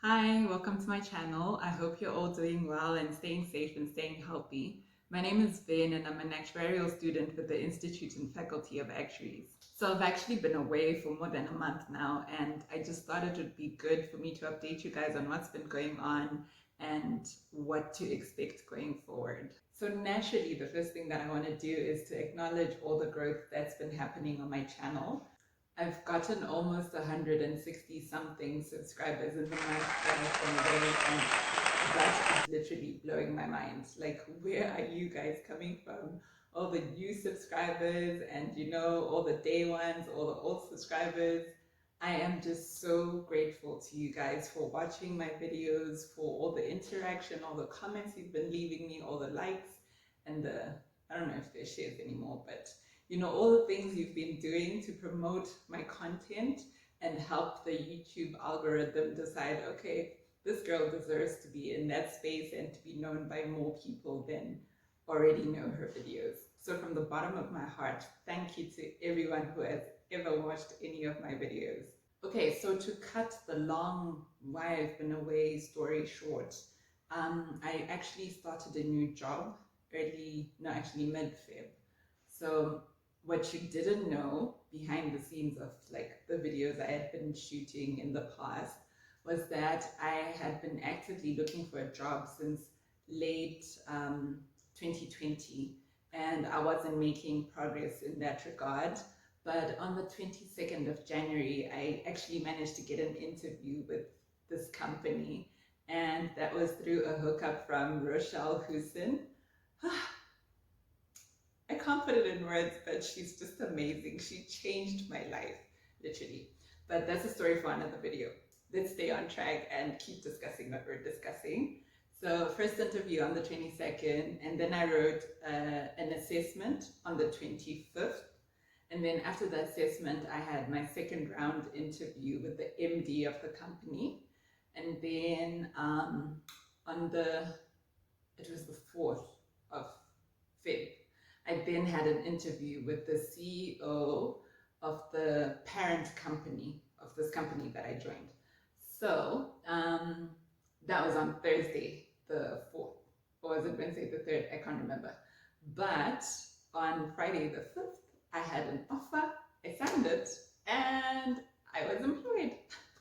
Hi, welcome to my channel. I hope you're all doing well and staying safe and staying healthy. My name is Ven and I'm an actuarial student with the Institute and Faculty of Actuaries. So I've actually been away for more than a month now, and I just thought it would be good for me to update you guys on what's been going on and what to expect going forward. So naturally, the first thing that I want to do is to acknowledge all the growth that's been happening on my channel. I've gotten almost 160 something subscribers in the month that I've been away, and that is literally blowing my mind. Like, where are you guys coming from? All the new subscribers and all the day ones, all the old subscribers. I am just so grateful to you guys for watching my videos, for all the interaction, all the comments you've been leaving me, all the likes, and I don't know if they're shares anymore, but all the things you've been doing to promote my content and help the YouTube algorithm decide, okay, this girl deserves to be in that space and to be known by more people than already know her videos. So from the bottom of my heart, thank you to everyone who has ever watched any of my videos. Okay, so to cut the long why I've been away story short, I actually started a new job mid-Feb. So what you didn't know behind the scenes of like the videos I had been shooting in the past was that I had been actively looking for a job since late 2020, and I wasn't making progress in that regard. But on the 22nd of January, I actually managed to get an interview with this company, and that was through a hookup from Rochelle Hussein. I can't put it in words, but she's just amazing. She changed my life, literally. But that's a story for another video. Let's stay on track and keep discussing what we're discussing. So first interview on the 22nd, and then I wrote an assessment on the 25th. And then after the assessment, I had my second round interview with the MD of the company. And then it was the 4th of Feb, I then had an interview with the CEO of the parent company of this company that I joined. So that was on Thursday, the 4th, or was it Wednesday, the 3rd? I can't remember. But on Friday, the 5th, I had an offer, I signed it, and I was employed.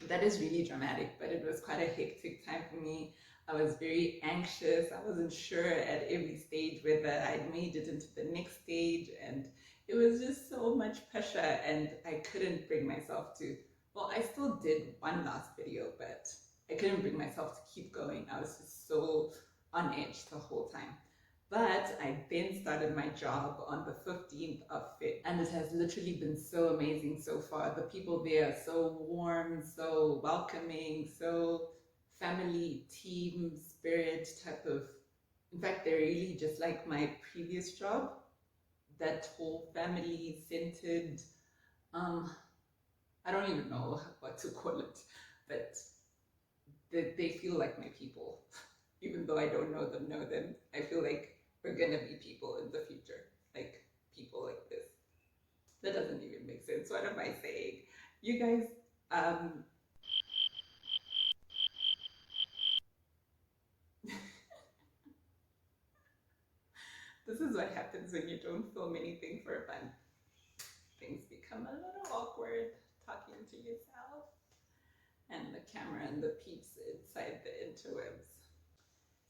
That is really dramatic, but it was quite a hectic time for me. I was very anxious. I wasn't sure at every stage whether I'd made it into the next stage, and it was just so much pressure, and I couldn't bring myself to, well, I still did one last video, but I couldn't bring myself to keep going. I was just so on edge the whole time. But I then started my job on the 15th of Feb, and it has literally been so amazing so far. The people there are so warm, so welcoming, so family, team spirit type of, in fact, they're really just like my previous job, that whole family centered, I don't even know what to call it, but they feel like my people. Even though I don't know them, I feel like we're gonna be people in the future, like people like this. That doesn't even make sense. What am I saying? You guys, this is what happens when you don't film anything for fun. Things become a little awkward talking to yourself and the camera and the peeps inside the interwebs.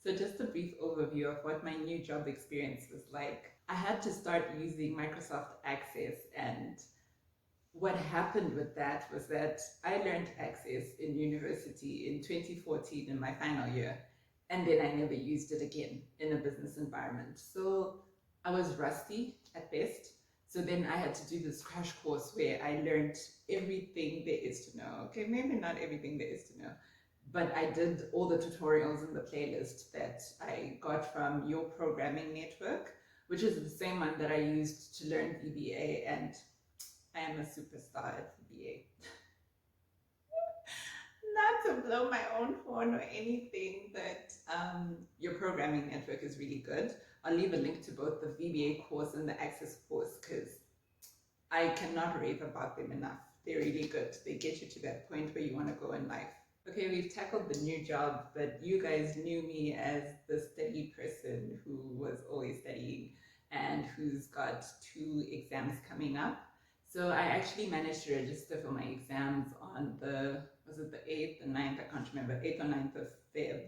So just a brief overview of what my new job experience was like. I had to start using Microsoft Access, and what happened with that was that I learned Access in university in 2014 in my final year, and then I never used it again in a business environment. So I was rusty at best. So then I had to do this crash course where I learned everything there is to know. Okay, maybe not everything there is to know, but I did all the tutorials in the playlist that I got from Your Programming Network, which is the same one that I used to learn VBA, and I am a superstar at VBA. Not to blow my own horn or anything, but Your Programming Network is really good. I'll leave a link to both the VBA course and the Access course because I cannot rave about them enough. They're really good. They get you to that point where you want to go in life. Okay, we've tackled the new job, but you guys knew me as the steady person who was always studying and who's got 2 exams coming up. So I actually managed to register for my exams on was it the 8th and 9th? I can't remember, 8th or 9th of Feb.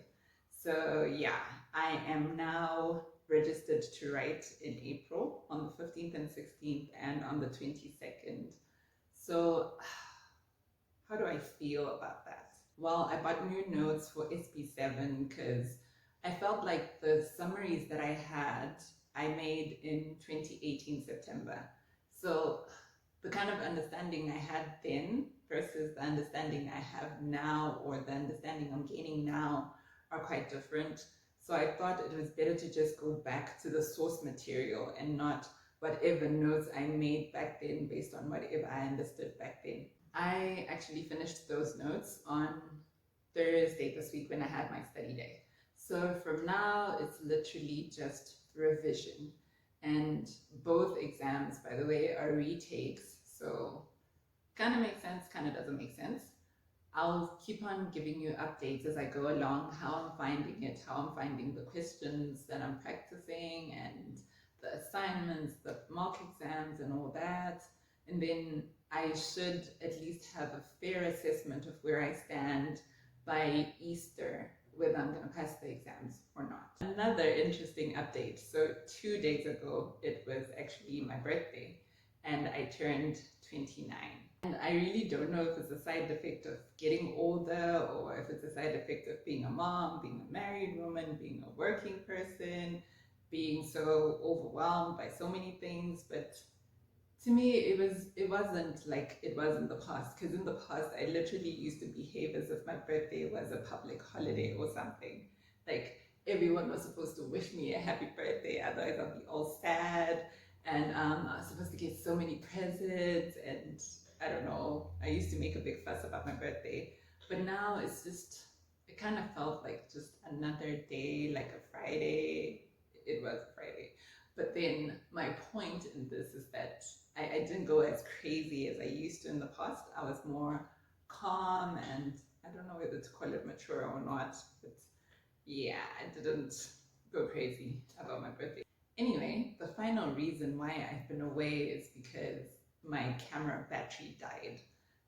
So yeah, I am now registered to write in April on the 15th and 16th and on the 22nd. So how do I feel about that? Well, I bought new notes for SP7 because I felt like the summaries that I had, I made in 2018 September. So the kind of understanding I had then versus the understanding I have now, or the understanding I'm gaining now, are quite different. So I thought it was better to just go back to the source material and not whatever notes I made back then based on whatever I understood back then. I actually finished those notes on Thursday this week when I had my study day. So from now, it's literally just revision. And both exams, by the way, are retakes. So kind of makes sense, kind of doesn't make sense. I'll keep on giving you updates as I go along, how I'm finding it, how I'm finding the questions that I'm practicing, and the assignments, the mock exams, and all that. And then I should at least have a fair assessment of where I stand by Easter, whether I'm going to pass the exams or not. Another interesting update. So 2 days ago, it was actually my birthday, and I turned 29. And I really don't know if it's a side effect of getting older or if it's a side effect of being a mom, being a married woman, being a working person, being so overwhelmed by so many things. But to me, it wasn't like it was in the past, because in the past I literally used to behave as if my birthday was a public holiday or something. Like everyone was supposed to wish me a happy birthday, otherwise I'll be all sad. And I was supposed to get so many presents, and I don't know, I used to make a big fuss about my birthday. But now it's just, it kind of felt like just another day, like a Friday. It was a Friday. But then my point in this is that I didn't go as crazy as I used to in the past. I was more calm, and I don't know whether to call it mature or not, but yeah, I didn't go crazy about my birthday. Anyway, the final reason why I've been away is because my camera battery died.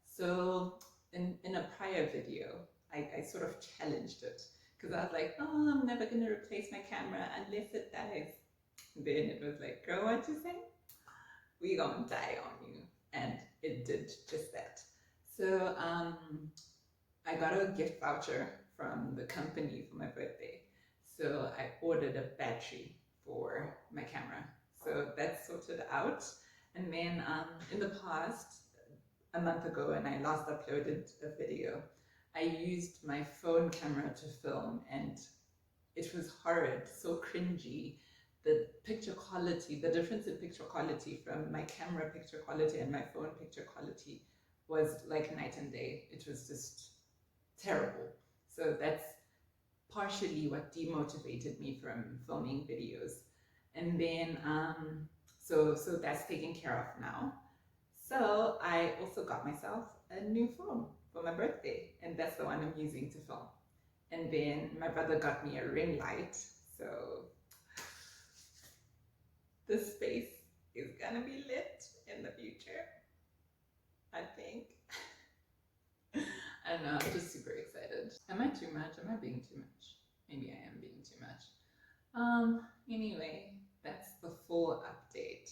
So in a prior video, I sort of challenged it because I was like, oh, I'm never going to replace my camera unless it dies. And then it was like, girl, what you say? We gonna die on you. And it did just that. So I got a gift voucher from the company for my birthday. So I ordered a battery for my camera. So that's sorted out. And then in the past, a month ago, when I last uploaded a video, I used my phone camera to film, and it was horrid, so cringy. The picture quality, the difference in picture quality from my camera picture quality and my phone picture quality was like night and day. It was just terrible. So that's partially what demotivated me from filming videos. And then, so that's taken care of now. So I also got myself a new phone for my birthday, and that's the one I'm using to film. And then my brother got me a ring light, so this space is gonna be lit in the future, I think. I don't know, I'm just super excited. Am I too much? Am I being too much? Maybe I am being too much. Anyway, that's the full update.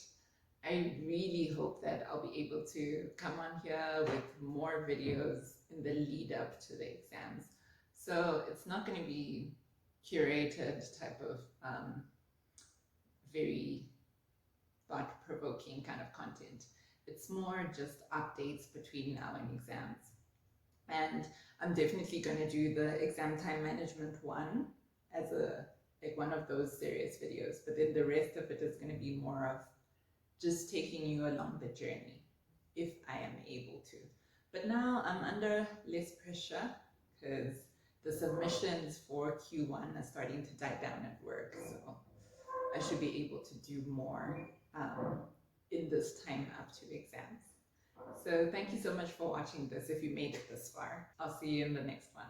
I really hope that I'll be able to come on here with more videos in the lead up to the exams. So it's not going to be curated type of very thought-provoking kind of content. It's more just updates between now and exams. And I'm definitely going to do the exam time management one as one of those serious videos, but then the rest of it is going to be more of just taking you along the journey, if I am able to. But now I'm under less pressure because the submissions for Q1 are starting to die down at work, so I should be able to do more in this time up to exams. So thank you so much for watching this if you made it this far. I'll see you in the next one.